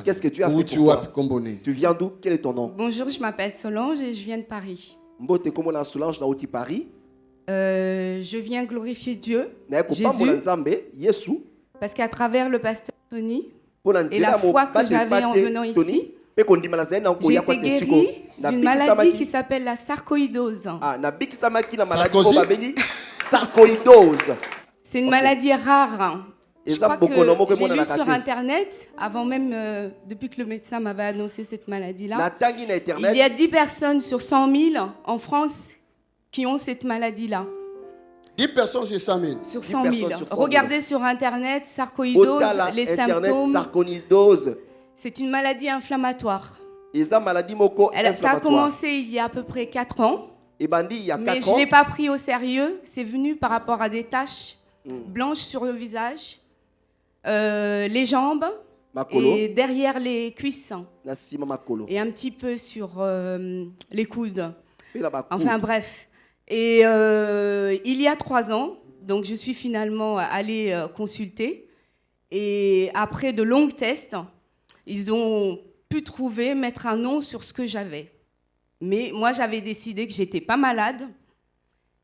Qu'est-ce que tu as fait pour toi? Tu viens d'où? Quel est ton nom? Bonjour, je m'appelle Solange et je viens de Paris. Mbote comme la Solange dans Paris. Je viens glorifier Dieu, Jésus, parce qu'à travers le pasteur Tony et la foi que j'avais en venant ici, j'ai été guérie d'une maladie qui s'appelle la sarcoïdose. Sarcoïdose. C'est une maladie rare. Je crois que j'ai lu sur Internet, avant même, depuis que le médecin m'avait annoncé cette maladie-là, il y a 10 personnes sur 100 000 en France qui ont cette maladie-là. 10 personnes sur 100 000. Sur 100 000. Regardez sur Internet, sarcoïdose, les symptômes. C'est une maladie inflammatoire. Ça a commencé il y a à peu près 4 ans. Mais je ne l'ai pas pris au sérieux. C'est venu par rapport à des taches blanches sur le visage, les jambes et derrière les cuisses. Et un petit peu sur les coudes. Enfin bref. Et il y a 3 ans, donc je suis finalement allée consulter. Et après de longs tests, ils ont pu mettre un nom sur ce que j'avais. Mais moi, j'avais décidé que j'étais pas malade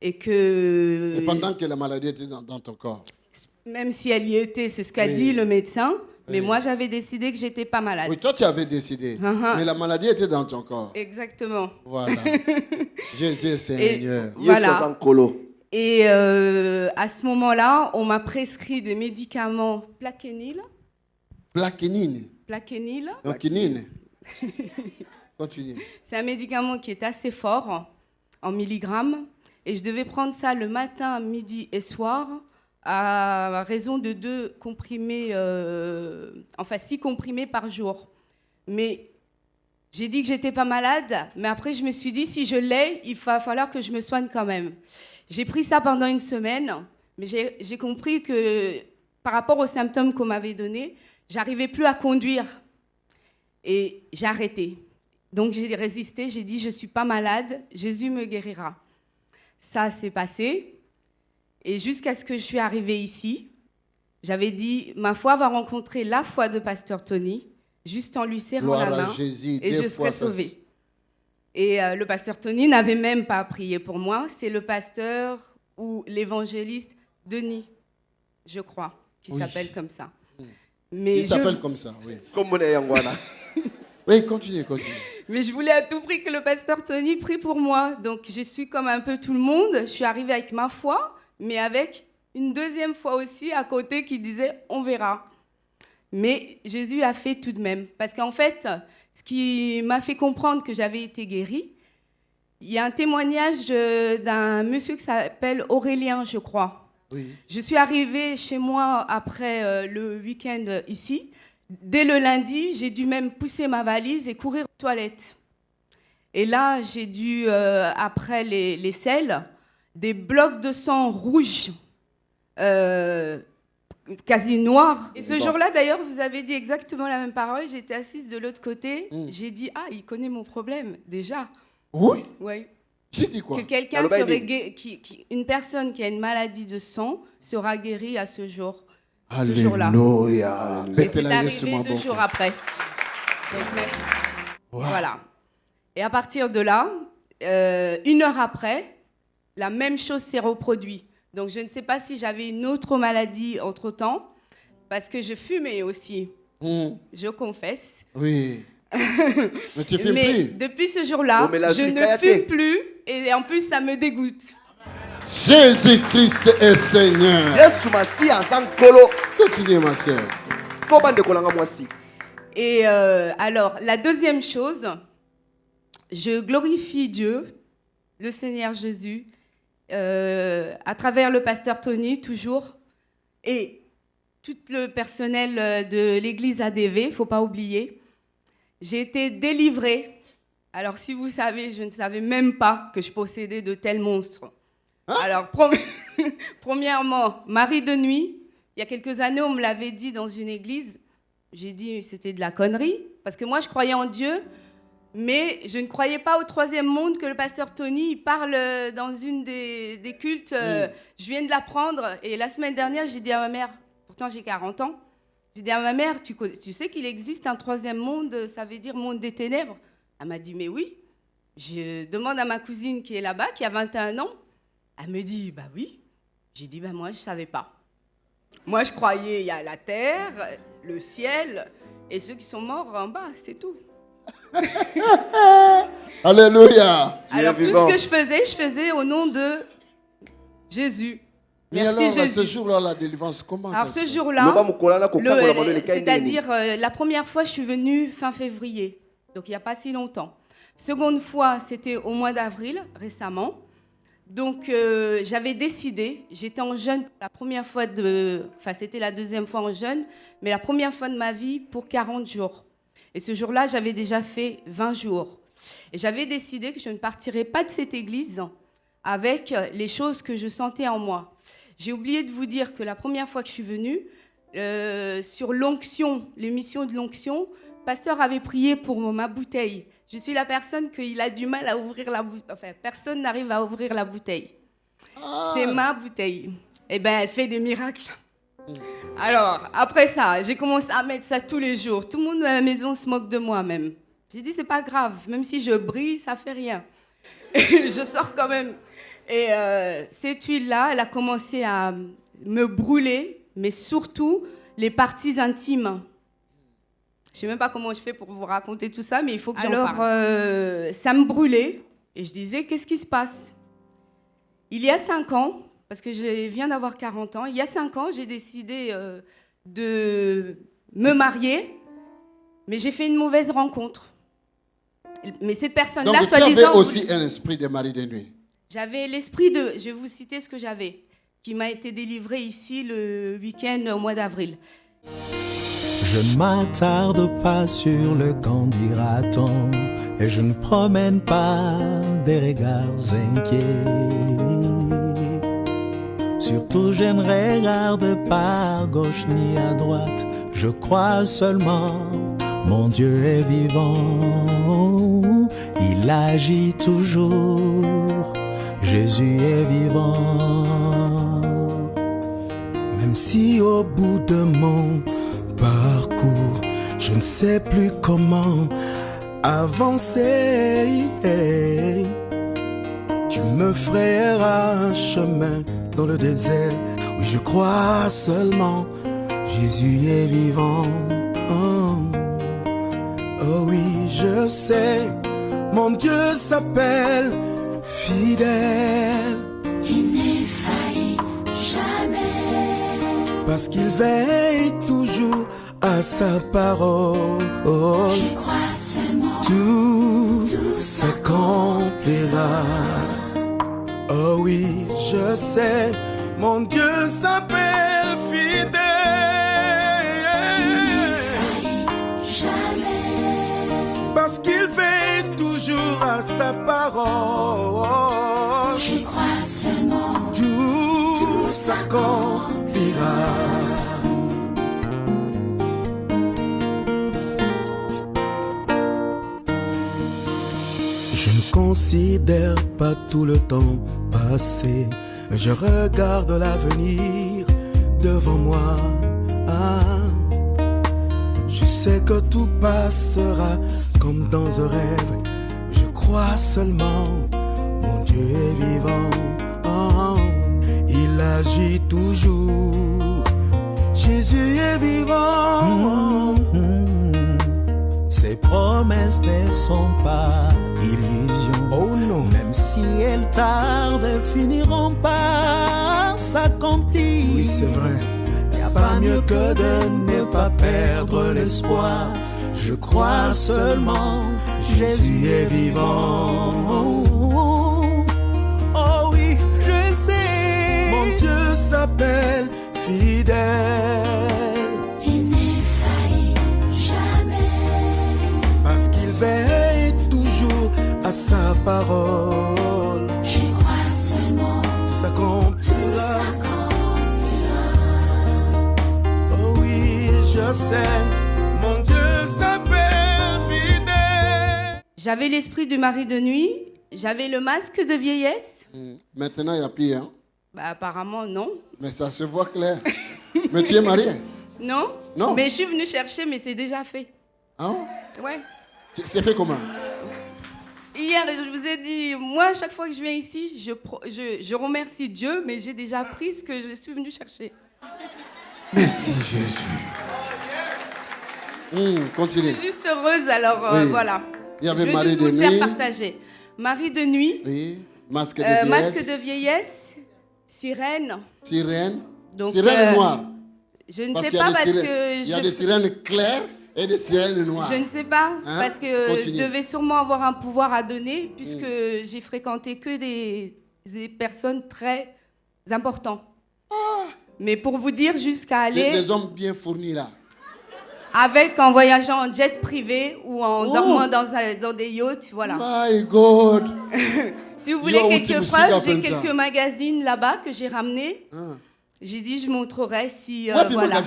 et que... Et pendant que la maladie était dans ton corps? Même si elle y était, c'est ce qu'a dit le médecin. Mais moi, j'avais décidé que j'étais pas malade. Oui, toi, tu avais décidé. Mais la maladie était dans ton corps. Exactement. Voilà. Jésus est Seigneur. Voilà. Et à ce moment-là, on m'a prescrit des médicaments plaquenil. Plaquenil. Plaquenil. Plaquenil. Continue. C'est un médicament qui est assez fort en milligrammes. Et je devais prendre ça le matin, midi et soir, à raison de 2 comprimés, enfin 6 comprimés par jour. Mais j'ai dit que j'étais pas malade, mais après je me suis dit, si je l'ai, il va falloir que je me soigne quand même. J'ai pris ça pendant 1 semaine, mais j'ai compris que par rapport aux symptômes qu'on m'avait donnés, j'arrivais plus à conduire. Et j'ai arrêté. Donc j'ai résisté, j'ai dit, je ne suis pas malade, Jésus me guérira. Ça s'est passé. Et jusqu'à ce que je suis arrivée ici, j'avais dit, ma foi va rencontrer la foi de Pasteur Tony, juste en lui serrant la main, Jésus, et je serai sauvée. Et le Pasteur Tony n'avait même pas prié pour moi. C'est le pasteur ou l'évangéliste Denis, je crois, qui s'appelle comme ça. Mais il s'appelle comme ça, oui. Comme on est oui, continue. Mais je voulais à tout prix que le pasteur Tony prie pour moi. Donc je suis comme un peu tout le monde. Je suis arrivée avec ma foi, mais avec une deuxième foi aussi à côté qui disait « on verra ». Mais Jésus a fait tout de même. Parce qu'en fait, ce qui m'a fait comprendre que j'avais été guérie, il y a un témoignage d'un monsieur qui s'appelle Aurélien, je crois. Oui. Je suis arrivée chez moi après le week-end ici. Dès le lundi, j'ai dû même pousser ma valise et courir aux toilettes. Et là, j'ai dû, après les selles, des blocs de sang rouges, quasi noirs. Et ce jour-là, d'ailleurs, vous avez dit exactement la même parole. J'étais assise de l'autre côté. J'ai dit, ah, il connaît mon problème, déjà. Oui. Oui. J'ai dit quoi? Que quelqu'un une personne qui a une maladie de sang sera guérie à ce jour. Ce jour-là. Alléluia. Et c'est arrivé 2 jours après. Donc, voilà. Et à partir de là, 1 heure après, la même chose s'est reproduite. Donc je ne sais pas si j'avais une autre maladie entre-temps, parce que je fumais aussi. Je confesse. Oui. Mais tu fumes plus. Depuis ce jour-là, je ne fume plus et en plus ça me dégoûte. Jésus-Christ est Seigneur. Continue, ma soeur. Et alors, la deuxième chose, je glorifie Dieu, le Seigneur Jésus, à travers le pasteur Tony, toujours, et tout le personnel de l'église ADV, il ne faut pas oublier. J'ai été délivrée. Alors, si vous savez, je ne savais même pas que je possédais de tels monstres. Hein? Alors, premièrement, mari de nuit. Il y a quelques années, on me l'avait dit dans une église. J'ai dit c'était de la connerie. Parce que moi, je croyais en Dieu. Mais je ne croyais pas au 3e monde que le pasteur Tony il parle dans une des cultes. Je viens de l'apprendre. Et la semaine dernière, j'ai dit à ma mère, pourtant j'ai 40 ans, J'ai dit à ma mère, tu sais qu'il existe un troisième monde, ça veut dire monde des ténèbres? Elle m'a dit, mais oui. Je demande à ma cousine qui est là-bas, qui a 21 ans. Elle me dit, bah oui. J'ai dit, bah moi, je ne savais pas. Moi, je croyais il y a la terre, le ciel, et ceux qui sont morts en bas, c'est tout. Alléluia. Alors, tout ce que je faisais au nom de Jésus. Mais alors, ce jour-là, la délivrance, comment ça se fait? Alors, ce jour-là, c'est-à-dire, la première fois, je suis venue fin février, donc il n'y a pas si longtemps. Seconde fois, c'était au mois d'avril, récemment. Donc, j'avais décidé, j'étais en jeûne la première fois c'était la deuxième fois en jeûne, mais la première fois de ma vie pour 40 jours. Et ce jour-là, j'avais déjà fait 20 jours. Et j'avais décidé que je ne partirais pas de cette église avec les choses que je sentais en moi. J'ai oublié de vous dire que la première fois que je suis venue, sur l'onction, l'émission de l'onction, le pasteur avait prié pour ma bouteille. Je suis la personne qu'il a du mal à ouvrir la bouteille. Enfin, personne n'arrive à ouvrir la bouteille. C'est ma bouteille. Eh bien, elle fait des miracles. Alors, après ça, j'ai commencé à mettre ça tous les jours. Tout le monde à la maison se moque de moi même. J'ai dit, c'est pas grave. Même si je brille, ça fait rien. Je sors quand même. Et cette huile-là, elle a commencé à me brûler, mais surtout les parties intimes. Je ne sais même pas comment je fais pour vous raconter tout ça, mais il faut que j'en parle. Alors, ça me brûlait et je disais, qu'est-ce qui se passe? Il y a 5 ans, parce que je viens d'avoir 40 ans, il y a 5 ans, j'ai décidé de me marier, mais j'ai fait une mauvaise rencontre. Mais cette personne-là, soi-disant... Donc, tu avais aussi un esprit de mari de nuit? J'avais l'esprit de... Je vais vous citer ce que j'avais, qui m'a été délivré ici le week-end au mois d'avril. Je ne m'attarde pas sur le qu'en dira-t-on, et je ne promène pas des regards inquiets. Surtout je ne regarde pas à gauche ni à droite, je crois seulement mon Dieu est vivant, il agit toujours, Jésus est vivant. Même si au bout de mon parcours, je ne sais plus comment avancer, tu me frayeras un chemin dans le désert. Oui, je crois seulement, Jésus est vivant. Oh oui, je sais, mon Dieu s'appelle fidèle. Il n'est failli jamais, parce qu'il veille toujours à sa parole. Je crois seulement, tout s'accomplira. Oh oui, je sais, mon Dieu s'appelle fidèle. Parce qu'il veille toujours à sa parole. Je crois seulement, tout s'accomplira. Je ne considère pas tout le temps passé, mais je regarde l'avenir devant moi. Je sais que tout passera comme dans un rêve. Je crois seulement, mon Dieu est vivant. Il agit toujours, Jésus est vivant. Ses promesses ne sont pas illusions. Oh non, même si elles tardent, elles finiront par s'accomplir. Oui, c'est vrai. Pas mieux que de ne pas perdre l'espoir. Je crois seulement, Jésus est vivant. Oh oui, je sais, mon Dieu s'appelle fidèle. il n'est failli jamais, Parce qu'il veille toujours à sa parole. je crois seulement, Tout s'accomplira. Je sais, mon Dieu s'appelle fidèle. J'avais l'esprit du mari de nuit, j'avais le masque de vieillesse. Maintenant, il n'y a plus, hein? Bah, apparemment, non. Mais ça se voit clair. Mais tu es marié? Non. Non. Mais je suis venue chercher, mais c'est déjà fait. Hein? Ouais. C'est fait comment? Hier, je vous ai dit, moi, chaque fois que je viens ici, je remercie Dieu, mais j'ai déjà pris ce que je suis venue chercher. Merci Jésus. Continue. Je suis juste heureuse, alors oui. Voilà. Il y avait je vais Marie juste de vous le nuit. faire partager. Marie de nuit. Oui. Masque de vieillesse. Masque de vieillesse. Sirène. Sirène. Donc, sirène noire. Je ne sais pas parce que... Il y a des sirènes claires et des sirènes noires. Je ne sais pas, hein? parce que Continue. je devais sûrement avoir un pouvoir à donner, puisque j'ai fréquenté que des personnes très importantes. Mais pour vous dire, jusqu'à aller... Des hommes bien fournis là. En voyageant en jet privé ou en dormant dans des yachts, voilà. My God. Si vous voulez quelques preuves, j'ai quelques magazines là-bas que j'ai ramenés. J'ai dit, je montrerai si... voilà.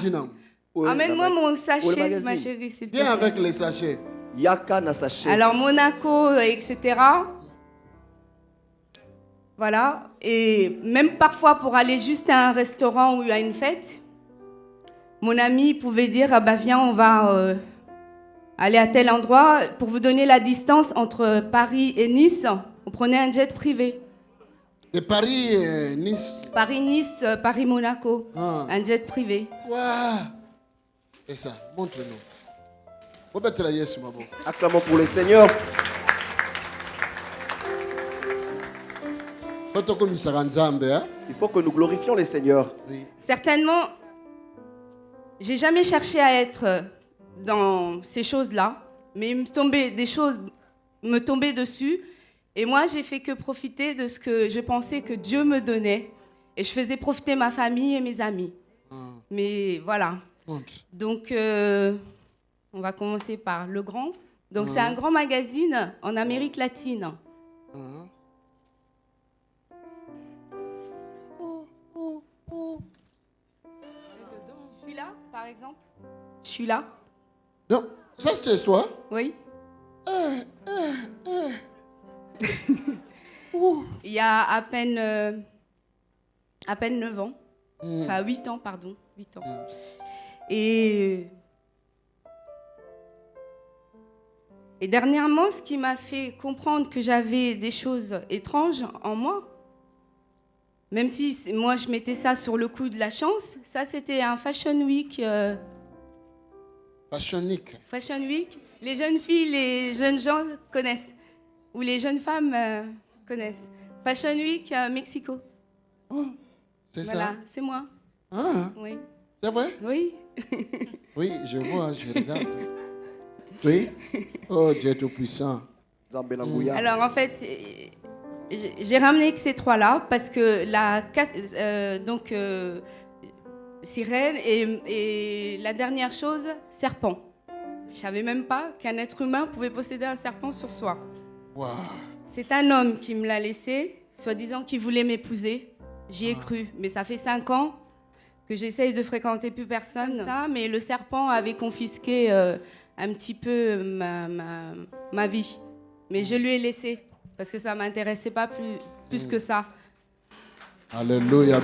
Amène-moi mon sachet, ma chérie, s'il te plaît. Viens avec les sachets. Yaka na sachet. Alors, Monaco, etc. Voilà. Et même parfois, pour aller juste à un restaurant ou à une fête, mon ami pouvait dire, ah bah viens, on va aller à tel endroit. Pour vous donner la distance entre Paris et Nice, on prenait un jet privé. De Paris et Nice. Paris-Nice, Paris-Monaco. Un jet privé. Wow. Et ça, montre-nous. Acclamons pour le Seigneur. Il faut que nous glorifions le Seigneur. Oui. Certainement, j'ai jamais cherché à être dans ces choses-là, mais des choses me tombaient dessus. Et moi, j'ai fait que profiter de ce que je pensais que Dieu me donnait. Et je faisais profiter ma famille et mes amis. Mais voilà. Donc, on va commencer par Le Grand. Donc, c'est un grand magazine en Amérique latine. Je suis là, par exemple. Je suis là. Non, ça c'était toi? Oui. Il y a à peine 9 ans. Enfin, 8 ans, pardon. 8 ans. Et dernièrement, ce qui m'a fait comprendre que j'avais des choses étranges en moi, même si moi je mettais ça sur le coup de la chance, ça c'était un Fashion Week. Fashion Week. Fashion Week. Les jeunes filles, les jeunes gens connaissent. Ou les jeunes femmes connaissent. Fashion Week, Mexico. C'est voilà, ça? C'est moi. Oui. C'est vrai? Oui. Oui, je vois, je regarde. Oui. Oh, Dieu Tout-Puissant. Alors, en fait, j'ai ramené que ces trois-là parce que sirène et la dernière chose, serpent. Je ne savais même pas qu'un être humain pouvait posséder un serpent sur soi. Wow. C'est un homme qui me l'a laissé, soi-disant qu'il voulait m'épouser. J'y ai cru, mais ça fait 5 ans que j'essaye de fréquenter plus personne. Ça, mais le serpent avait confisqué un petit peu ma vie. Mais je lui ai laissé, parce que ça ne m'intéressait pas plus que ça. Alléluia.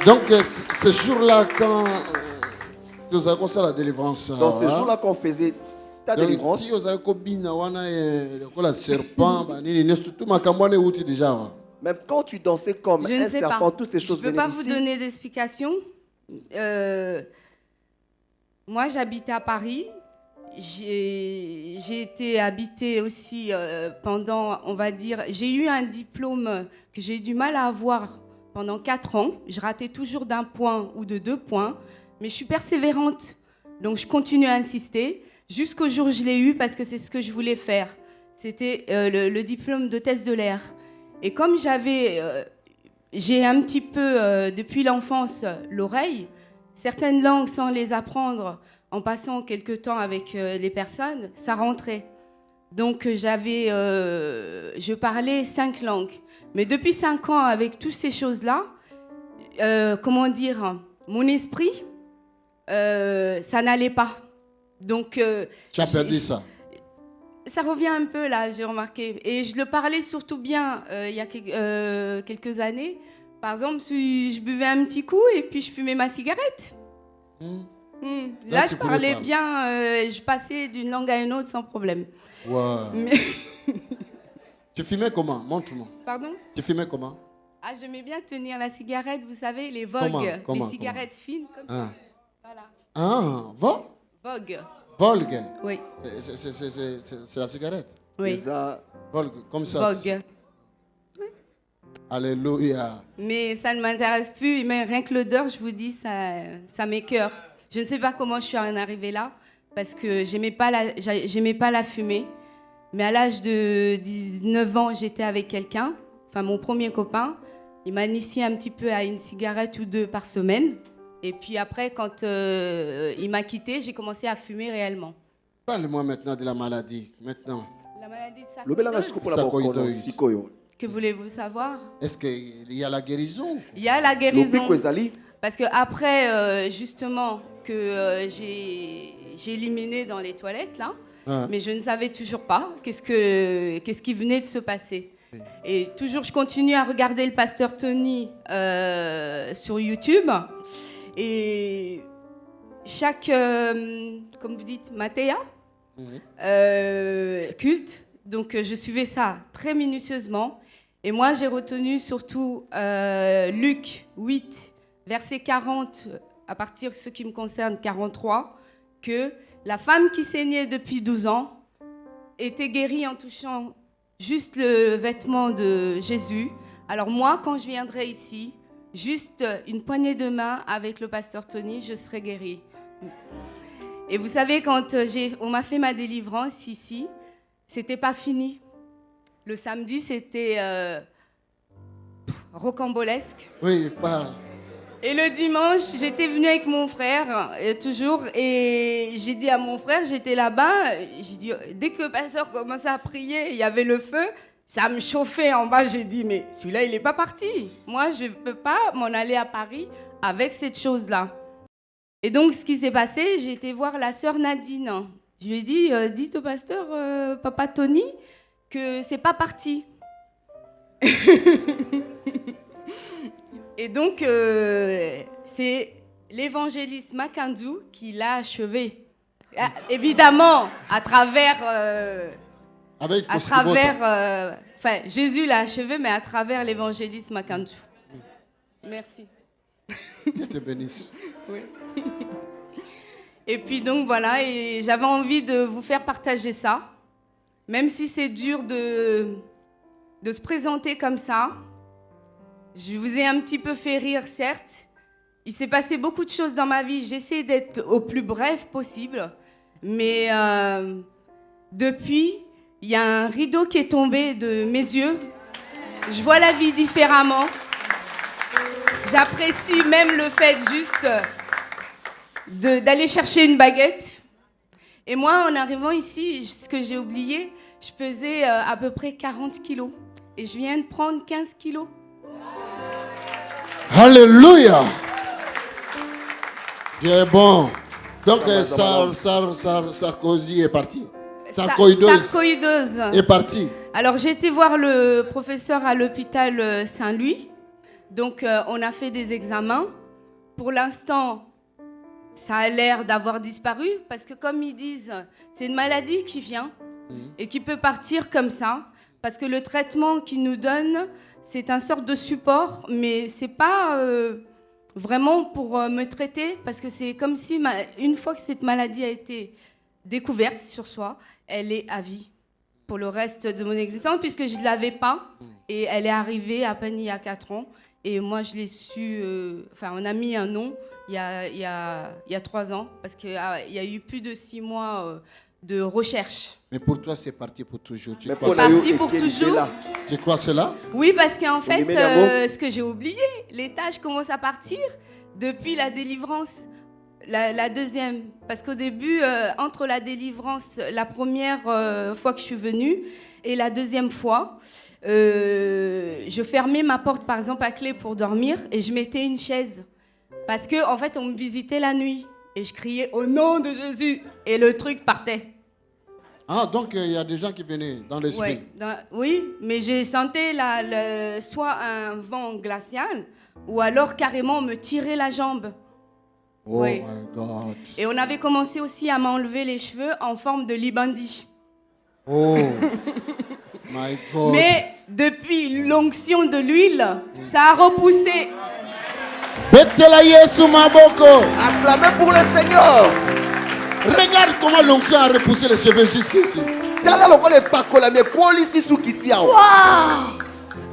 Donc, ce jour-là, quand nous avons fait la délivrance. Dans ce jour-là, qu'on faisait ta délivrance. Même quand tu dansais comme un serpent, toutes ces choses venaient d'ici. Je ne peux pas vous donner d'explication. Moi, j'habitais à Paris. J'ai été habitée aussi pendant, on va dire, j'ai eu un diplôme que j'ai eu du mal à avoir pendant 4 ans. Je ratais toujours d'1 point ou de 2 points, mais je suis persévérante. Donc, je continue à insister jusqu'au jour où je l'ai eu parce que c'est ce que je voulais faire. C'était le diplôme d'hôtesse de l'air. Et comme j'ai un petit peu, depuis l'enfance, l'oreille, certaines langues, sans les apprendre, en passant quelques temps avec les personnes, ça rentrait. Donc, je parlais 5 langues. Mais depuis 5 ans, avec toutes ces choses-là, comment dire, mon esprit, ça n'allait pas. Donc, tu as perdu ça? Ça revient un peu là, j'ai remarqué. Et je le parlais surtout bien il y a quelques années Par exemple, si je buvais un petit coup et puis je fumais ma cigarette. Là, je parlais bien, je passais d'une langue à une autre sans problème. Wow. Mais... Tu fumais comment? Montre-moi. Pardon? Tu fumais comment? Ah, j'aimais bien tenir la cigarette, vous savez, les Vogue, les cigarettes fines comme ça. Voilà. Ah, Vogue. Vogue. Oui. C'est la cigarette. Oui. Ça, Vogue, comme ça. Vogue. Oui. Alléluia. Mais ça ne m'intéresse plus, mais rien que l'odeur, je vous dis, ça m'écœure. Je ne sais pas comment je suis arrivée là, parce que j'aimais pas la fumée. Mais à l'âge de 19 ans, j'étais avec quelqu'un, enfin mon premier copain. Il m'a initié un petit peu à une cigarette ou deux par semaine. Et puis après, quand il m'a quitté, j'ai commencé à fumer réellement. Parle-moi maintenant de la maladie. Maintenant. La maladie de sarcoïdose. Que voulez-vous savoir? Est-ce qu'il y a la guérison? Il y a la guérison. Parce que après, justement, que j'ai éliminé dans les toilettes, là, mais je ne savais toujours pas qu'est-ce qui venait de se passer. Et toujours, je continue à regarder le pasteur Tony sur YouTube. Et chaque, comme vous dites, Mathéa, culte. Donc, je suivais ça très minutieusement. Et moi, j'ai retenu surtout Luc 8, verset 40, à partir de ce qui me concerne, 43, que la femme qui saignait depuis 12 ans était guérie en touchant juste le vêtement de Jésus. Alors moi, quand je viendrai ici, juste une poignée de main avec le pasteur Tony, je serai guérie. Et vous savez, quand on m'a fait ma délivrance ici, c'était pas fini. Le samedi, c'était rocambolesque. Oui, parle. Et le dimanche, j'étais venue avec mon frère, toujours, et j'ai dit à mon frère, j'étais là-bas, j'ai dit, dès que le pasteur commençait à prier, il y avait le feu, ça me chauffait en bas, j'ai dit, mais celui-là, il n'est pas parti. Moi, je ne peux pas m'en aller à Paris avec cette chose-là. Et donc, ce qui s'est passé, j'ai été voir la sœur Nadine. Je lui ai dit, dites au pasteur, papa Tony, que c'est pas parti. Et donc, c'est l'évangéliste Macandou qui l'a achevé. Évidemment, à travers... Jésus l'a achevé, mais à travers l'évangéliste Macandou. Merci. Dieu te bénisse. Oui. Et puis donc, voilà, et j'avais envie de vous faire partager ça. Même si c'est dur de se présenter comme ça. Je vous ai un petit peu fait rire, certes. Il s'est passé beaucoup de choses dans ma vie. J'essaie d'être au plus bref possible. Mais depuis, il y a un rideau qui est tombé de mes yeux. Je vois la vie différemment. J'apprécie même le fait juste d'aller chercher une baguette. Et moi, en arrivant ici, ce que j'ai oublié, je pesais à peu près 40 kilos. Et je viens de prendre 15 kilos. Alléluia. Dieu est bon. Donc, Sarkozy est parti. Sarcoïdose est parti. Alors, j'ai été voir le professeur à l'hôpital Saint-Louis. Donc, on a fait des examens. Pour l'instant, ça a l'air d'avoir disparu. Parce que, comme ils disent, c'est une maladie qui vient et qui peut partir comme ça. Parce que le traitement qu'ils nous donnent, c'est une sorte de support, mais ce n'est pas vraiment pour me traiter, parce que c'est comme si, une fois que cette maladie a été découverte sur soi, elle est à vie pour le reste de mon existence, puisque je ne l'avais pas, et elle est arrivée à peine il y a 4 ans, et moi je l'ai su, on a mis un nom il y a 3 ans, parce qu'il y a eu plus de 6 mois de recherche. Mais pour toi, c'est parti pour toujours. C'est parti pour toujours. Tu crois cela? Oui, parce qu'en fait, ce que j'ai oublié, les tâches commencent à partir depuis la délivrance, la deuxième. Parce qu'au début, entre la délivrance, la première fois que je suis venue et la deuxième fois, je fermais ma porte, par exemple, à clé pour dormir et je mettais une chaise. Parce qu'en fait, on me visitait la nuit et je criais « Au nom de Jésus !» et le truc partait. Ah, donc il y a des gens qui venaient dans l'esprit. Oui, mais j'ai senti soit un vent glacial ou alors carrément me tirer la jambe. Oh my God. Et on avait commencé aussi à m'enlever les cheveux en forme de libandi. Oh my God. Mais depuis l'onction de l'huile, ça a repoussé. Acclamez pour le Seigneur. Regarde comment l'onction a repoussé les cheveux jusqu'ici.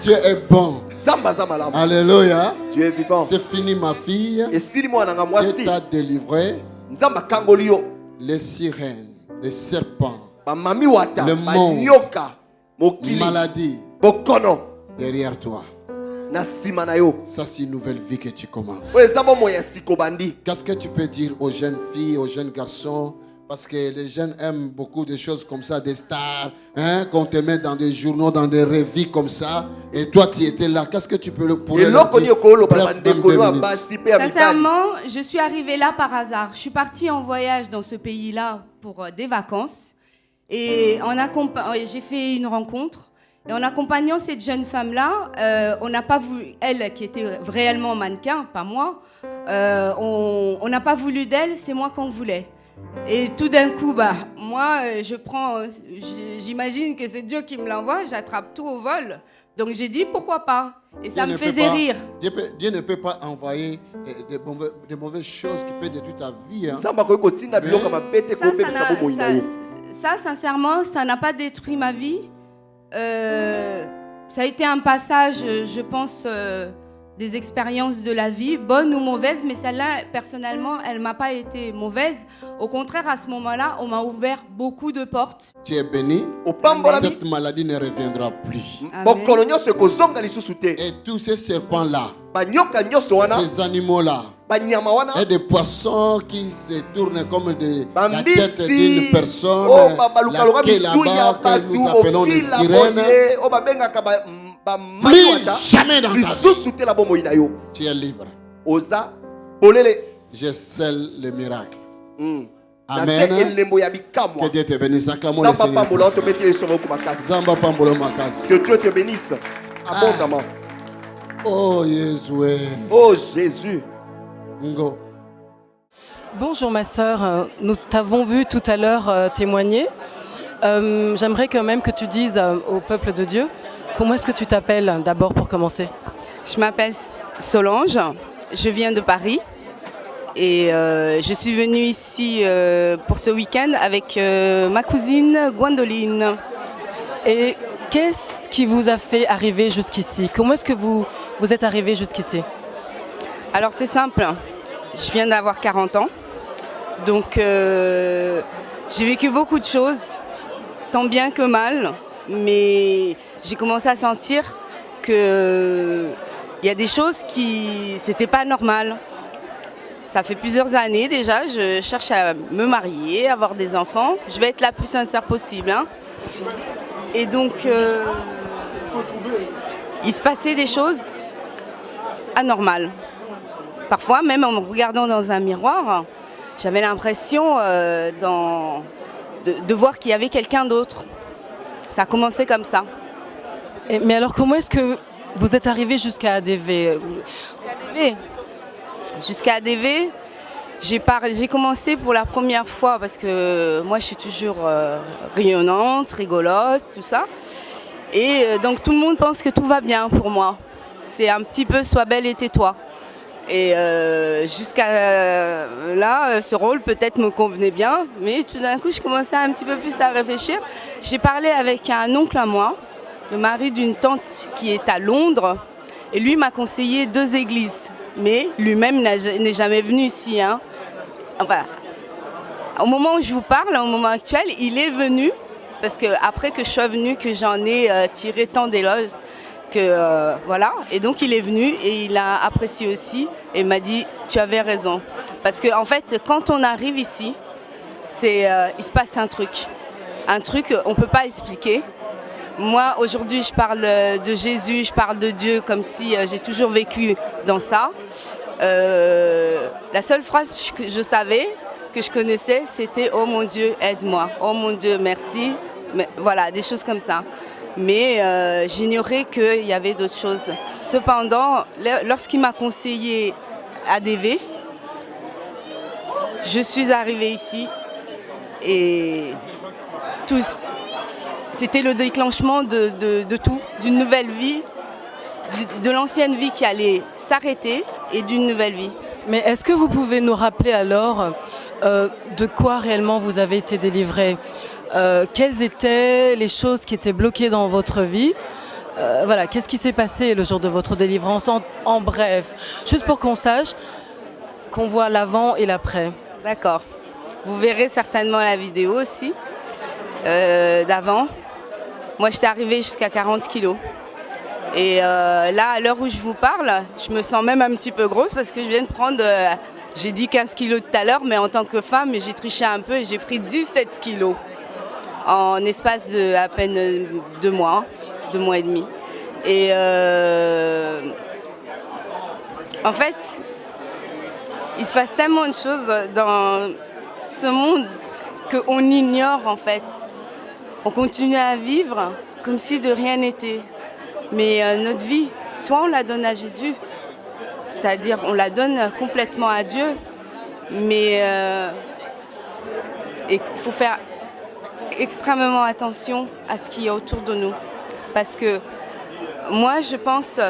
Dieu est bon. Alléluia. Tu es vivant. C'est fini ma fille. Dieu t'a délivré. Les sirènes, les serpents, le monde, maladie derrière toi. Ça, c'est une nouvelle vie que tu commences. Qu'est-ce que tu peux dire aux jeunes filles, aux jeunes garçons? Parce que les jeunes aiment beaucoup de choses comme ça, des stars, hein, qu'on te met dans des journaux, dans des revues comme ça. Et toi, tu étais là. Qu'est-ce que tu peux leur dire? Sincèrement, je suis arrivée là par hasard. Je suis partie en voyage dans ce pays-là pour des vacances. Et j'ai fait une rencontre. Et en accompagnant cette jeune femme-là, on n'a pas voulu, elle qui était réellement mannequin, pas moi, on n'a pas voulu d'elle, c'est moi qu'on voulait. Et tout d'un coup, moi, j'imagine que c'est Dieu qui me l'envoie, j'attrape tout au vol. Donc j'ai dit pourquoi pas. Et ça me faisait rire. Dieu ne peut pas envoyer des mauvaises choses qui peuvent détruire ta vie. Hein. Ça, sincèrement, ça n'a pas détruit ma vie. Ça a été un passage, je pense, des expériences de la vie, bonnes ou mauvaises, mais celle-là, personnellement, elle ne m'a pas été mauvaise. Au contraire, à ce moment-là, on m'a ouvert beaucoup de portes. Tu es béni. Cette maladie ne reviendra plus. Amen. Et tous ces serpents-là, ces animaux-là, et des poissons qui se tournent comme la tête d'une personne, laquelle là-bas, que nous appelons des sirènes. Plus jamais dans ta vie. Tu es libre. Je scelle le miracle. Amen. Que Dieu te bénisse. Acclamons le Seigneur. Que Dieu te bénisse abondamment. Oh Jésus. Oh Jésus. Ngo. Bonjour ma sœur, nous t'avons vu tout à l'heure témoigner. J'aimerais quand même que tu dises au peuple de Dieu, comment est-ce que tu t'appelles d'abord pour commencer? Je m'appelle Solange, je viens de Paris et je suis venue ici pour ce week-end avec ma cousine Gwendoline. Et qu'est-ce qui vous a fait arriver jusqu'ici? Comment est-ce que vous êtes arrivé jusqu'ici? Alors c'est simple, je viens d'avoir 40 ans, donc j'ai vécu beaucoup de choses, tant bien que mal, mais j'ai commencé à sentir qu'il y a des choses c'était pas normal. Ça fait plusieurs années déjà, je cherche à me marier, avoir des enfants, je vais être la plus sincère possible. Hein. Et donc, il se passait des choses anormales. Parfois, même en me regardant dans un miroir, j'avais l'impression de voir qu'il y avait quelqu'un d'autre. Ça a commencé comme ça. Mais alors, comment est-ce que vous êtes arrivé jusqu'à ADV? Jusqu'à ADV, j'ai commencé pour la première fois parce que moi, je suis toujours rayonnante, rigolote, tout ça. Et donc, tout le monde pense que tout va bien pour moi. C'est un petit peu « sois belle et tais-toi ». Et jusqu'à là, ce rôle peut-être me convenait bien, mais tout d'un coup, je commençais un petit peu plus à réfléchir. J'ai parlé avec un oncle à moi, le mari d'une tante qui est à Londres, et lui m'a conseillé 2 églises, mais lui-même n'est jamais venu ici. Hein. Enfin, au moment où je vous parle, au moment actuel, il est venu, parce qu'après que je sois venue, que j'en ai tiré tant d'éloges, voilà, et donc il est venu et il a apprécié aussi et m'a dit tu avais raison parce que en fait quand on arrive ici il se passe un truc on peut pas expliquer. Moi aujourd'hui je parle de Jésus, je parle de Dieu comme si j'ai toujours vécu dans ça. La seule phrase que je savais, que je connaissais, c'était « Oh mon Dieu, aide-moi »,« Oh mon Dieu, merci », voilà, des choses comme ça. Mais j'ignorais qu'il y avait d'autres choses. Cependant, lorsqu'il m'a conseillé ADV, je suis arrivée ici et c'était le déclenchement de tout, d'une nouvelle vie, de l'ancienne vie qui allait s'arrêter et d'une nouvelle vie. Mais est-ce que vous pouvez nous rappeler alors de quoi réellement vous avez été délivré ? Quelles étaient les choses qui étaient bloquées dans votre vie ? Voilà, qu'est-ce qui s'est passé le jour de votre délivrance en bref, juste pour qu'on sache, qu'on voit l'avant et l'après. D'accord. Vous verrez certainement la vidéo aussi d'avant. Moi, j'étais arrivée jusqu'à 40 kilos. Et là, à l'heure où je vous parle, je me sens même un petit peu grosse parce que je viens de prendre, j'ai dit 15 kilos tout à l'heure, mais en tant que femme, j'ai triché un peu et j'ai pris 17 kilos en espace de à peine 2 mois et demi. Et en fait, il se passe tellement de choses dans ce monde qu'on ignore en fait. On continue à vivre comme si de rien n'était. Mais notre vie, soit on la donne à Jésus, c'est-à-dire on la donne complètement à Dieu, mais il faut faire extrêmement attention à ce qu'il y a autour de nous. Parce que moi, je pense,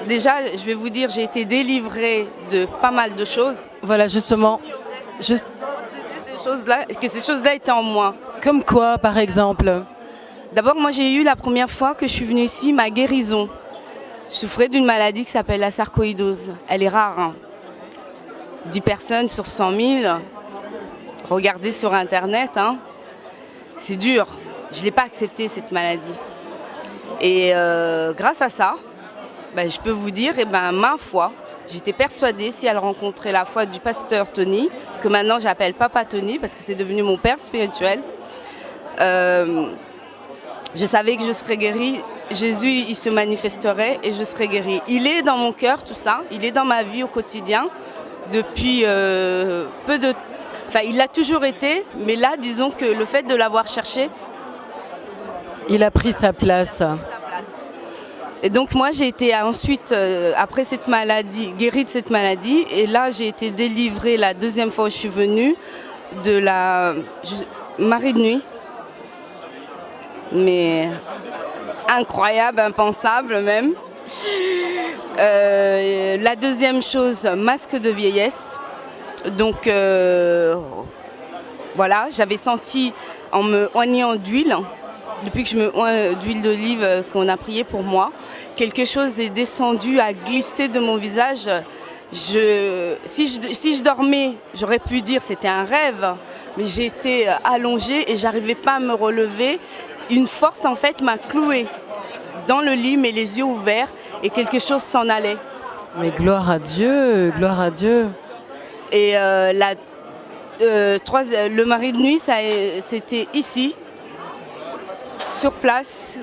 déjà, je vais vous dire, j'ai été délivrée de pas mal de choses. Voilà, justement. Que ces choses-là étaient en moi. Comme quoi, par exemple ? D'abord, moi, j'ai eu la première fois que je suis venue ici, ma guérison. Je souffrais d'une maladie qui s'appelle la sarcoïdose. Elle est rare. Hein. 10 personnes sur 100 000. Regardez sur Internet. Hein. C'est dur. Je ne l'ai pas accepté, cette maladie. Et grâce à ça, je peux vous dire, ma foi, j'étais persuadée, si elle rencontrait la foi du pasteur Tony, que maintenant j'appelle Papa Tony, parce que c'est devenu mon père spirituel, je savais que je serais guérie. Jésus, il se manifesterait et je serais guérie. Il est dans mon cœur, tout ça. Il est dans ma vie au quotidien depuis il l'a toujours été, mais là, disons que le fait de l'avoir cherché... Il a pris sa place. Et donc moi, j'ai été ensuite, après cette maladie, guérie de cette maladie. Et là, j'ai été délivrée la deuxième fois où je suis venue de la Marie de nuit. Mais incroyable, impensable même. La deuxième chose, masque de vieillesse. Donc voilà, j'avais senti en me oignant d'huile, depuis que je me oigne d'huile d'olive qu'on a prié pour moi, quelque chose est descendu, a glissé de mon visage. Si je dormais, j'aurais pu dire c'était un rêve, mais j'étais allongée et j'arrivais pas à me relever. Une force en fait m'a clouée dans le lit, mais les yeux ouverts, et quelque chose s'en allait. Mais gloire à Dieu, gloire à Dieu. Et le mari de nuit, c'était ici, sur place,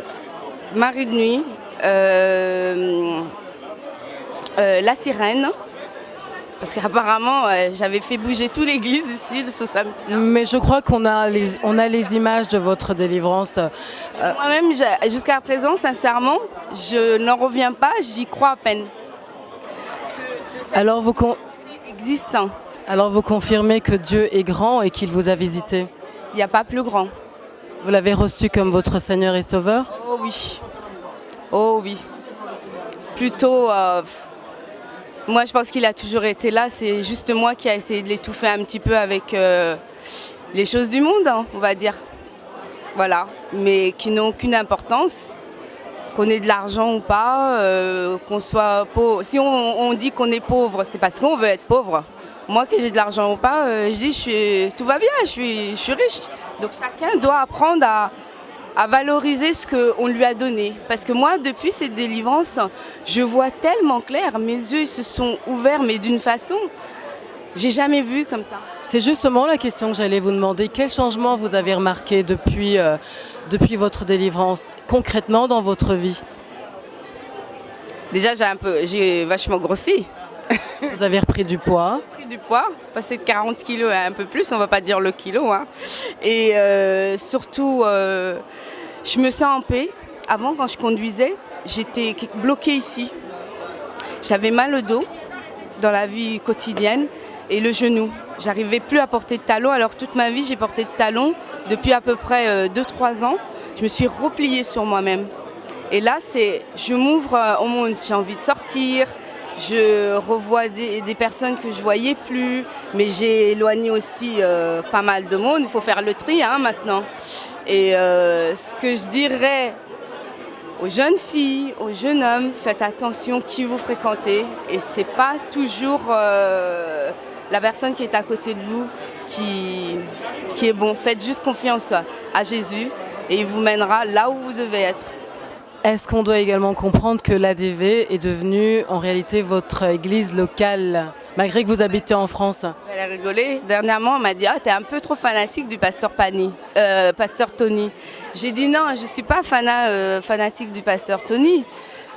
mari de nuit, la sirène. Parce qu'apparemment, j'avais fait bouger toute l'église ici ce samedi. Mais je crois qu'on a les images de votre délivrance. Moi-même, jusqu'à présent, sincèrement, je n'en reviens pas, j'y crois à peine. Alors vous existant. Alors vous confirmez que Dieu est grand et qu'il vous a visité? Il n'y a pas plus grand. Vous l'avez reçu comme votre Seigneur et Sauveur? Oh oui. Oh oui. Plutôt, moi je pense qu'il a toujours été là. C'est juste moi qui a essayé de l'étouffer un petit peu avec les choses du monde, hein, on va dire. Voilà. Mais qui n'ont aucune importance. Qu'on ait de l'argent ou pas, qu'on soit pauvre. Si on dit qu'on est pauvre, c'est parce qu'on veut être pauvre. Moi, que j'ai de l'argent ou pas, je dis tout va bien, je suis riche. Donc chacun doit apprendre à valoriser ce qu'on lui a donné. Parce que moi, depuis cette délivrance, je vois tellement clair. Mes yeux se sont ouverts, mais d'une façon, j'ai jamais vu comme ça. C'est justement la question que j'allais vous demander. Quel changement vous avez remarqué depuis votre délivrance, concrètement dans votre vie? Déjà, j'ai vachement grossi. Vous avez repris du poids? J'ai repris du poids, passé de 40 kilos à un peu plus, on va pas dire le kilo. Hein. Et surtout, je me sens en paix. Avant, quand je conduisais, j'étais bloquée ici. J'avais mal au dos dans la vie quotidienne et le genou. J'arrivais plus à porter de talons, alors toute ma vie j'ai porté de talons depuis à peu près 2-3 ans. Je me suis repliée sur moi-même. Et là, je m'ouvre au monde, j'ai envie de sortir, je revois des personnes que je voyais plus, mais j'ai éloigné aussi pas mal de monde, il faut faire le tri hein, maintenant. Et ce que je dirais aux jeunes filles, aux jeunes hommes, faites attention qui vous fréquentez. Et c'est pas toujours la personne qui est à côté de vous qui est bon. Faites juste confiance à Jésus et il vous mènera là où vous devez être. Est-ce qu'on doit également comprendre que l'ADV est devenue en réalité votre église locale, malgré que vous habitez en France? Vous allez rigoler. Dernièrement, on m'a dit « t'es un peu trop fanatique du pasteur Tony ». J'ai dit « Non, je ne suis pas fanatique du pasteur Tony.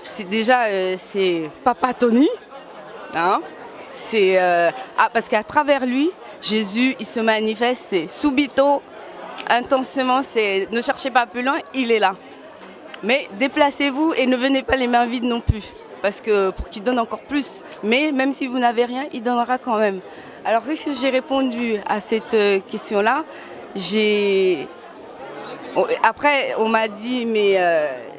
C'est déjà, c'est Papa Tony. Hein, parce qu'à travers lui, Jésus, il se manifeste, c'est subito, intensément, ne cherchez pas plus loin, il est là. Mais déplacez-vous et ne venez pas les mains vides non plus. Parce que pour qu'il donne encore plus. Mais même si vous n'avez rien, il donnera quand même. Alors qu'est-ce que j'ai répondu à cette question-là? Après, on m'a dit, mais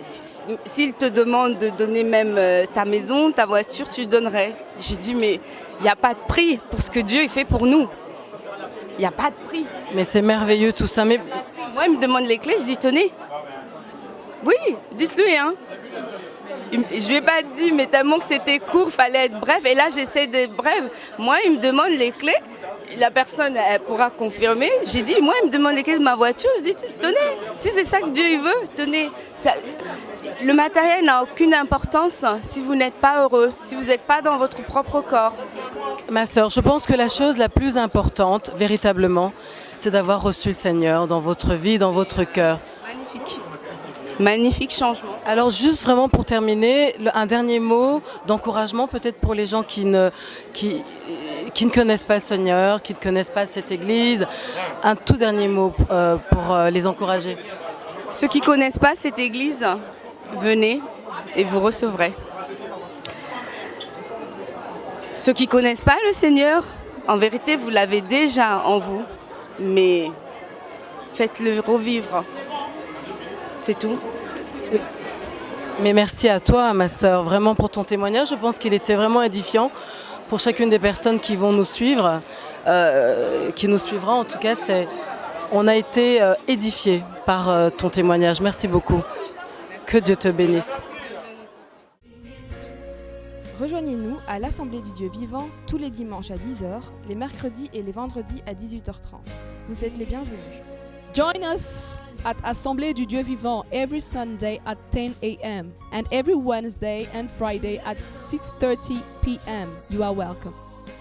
s'il te demande de donner même ta maison, ta voiture, tu donnerais. J'ai dit, mais il n'y a pas de prix pour ce que Dieu fait pour nous. Il n'y a pas de prix. Mais c'est merveilleux tout ça. Mais... Moi, il me demande les clés, je dis, tenez. Oui, dites-lui, hein. Je lui ai pas dit, mais tellement que c'était court, fallait être bref. Et là, j'essaie d'être bref. Moi, il me demande les clés. La personne, elle pourra confirmer. J'ai dit, moi, il me demande les clés de ma voiture. Je dis, tenez, si c'est ça que Dieu il veut, tenez. Le matériel n'a aucune importance si vous n'êtes pas heureux, si vous n'êtes pas dans votre propre corps. Ma sœur, je pense que la chose la plus importante, véritablement, c'est d'avoir reçu le Seigneur dans votre vie, dans votre cœur. Magnifique. Magnifique changement. Alors juste vraiment pour terminer, un dernier mot d'encouragement peut-être pour les gens qui ne connaissent pas le Seigneur, qui ne connaissent pas cette église. Un tout dernier mot pour les encourager. Ceux qui ne connaissent pas cette église, venez et vous recevrez. Ceux qui ne connaissent pas le Seigneur, en vérité vous l'avez déjà en vous, mais faites-le revivre. C'est tout. Mais merci à toi, ma sœur, vraiment pour ton témoignage. Je pense qu'il était vraiment édifiant pour chacune des personnes qui vont nous suivre, qui nous suivra. En tout cas, on a été édifiés par ton témoignage. Merci beaucoup. Que Dieu te bénisse. Rejoignez-nous à l'Assemblée du Dieu vivant tous les dimanches à 10h, les mercredis et les vendredis à 18h30. Vous êtes les bienvenus. Join us at Assemblée du Dieu vivant every Sunday at 10 a.m. and every Wednesday and Friday at 6:30 p.m. You are welcome.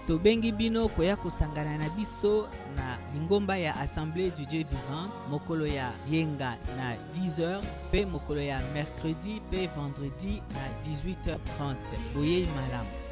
Tobengi bino koya kosangana na biso na lingomba ya Assemblée du Dieu vivant mokolo ya yenga na 10h pe mokolo ya mercredi pe vendredi na 18h30. Boye malamu.